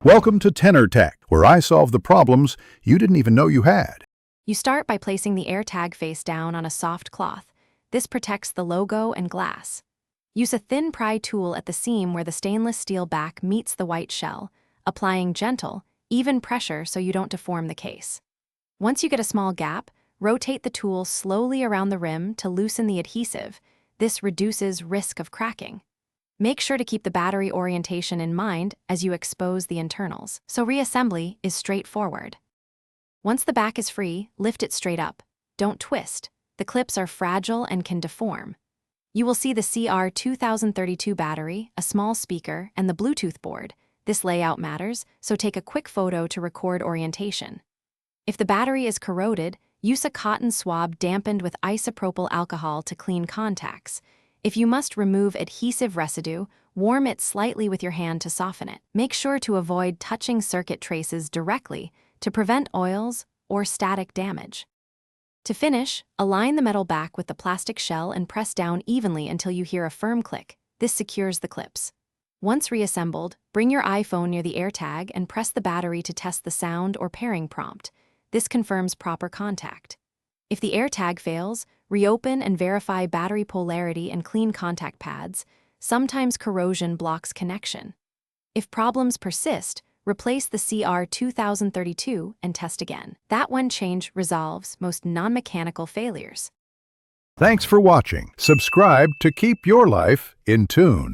Welcome to Tenor Tech, where I solve the problems you didn't even know you had. You start by placing the Airtag face down on a soft cloth. This protects the logo and glass. Use a thin pry tool at the seam where the stainless steel back meets the white shell, applying gentle, even pressure so you don't deform the case. Once you get a small gap, rotate the tool slowly around the rim to loosen the adhesive. This reduces risk of cracking. Make sure to keep the battery orientation in mind as you expose the internals, so reassembly is straightforward. Once the back is free, lift it straight up. Don't twist. The clips are fragile and can deform. You will see the CR2032 battery, a small speaker, and the Bluetooth board. This layout matters, so take a quick photo to record orientation. If the battery is corroded, use a cotton swab dampened with isopropyl alcohol to clean contacts. If you must remove adhesive residue, warm it slightly with your hand to soften it. Make sure to avoid touching circuit traces directly to prevent oils or static damage. To finish, align the metal back with the plastic shell and press down evenly until you hear a firm click. This secures the clips. Once reassembled, bring your iPhone near the AirTag and press the battery to test the sound or pairing prompt. This confirms proper contact. If the AirTag fails, reopen and verify battery polarity and clean contact pads. Sometimes corrosion blocks connection. If problems persist, replace the CR2032 and test again. That one change resolves most non-mechanical failures. Thanks for watching. Subscribe to keep your life in tune.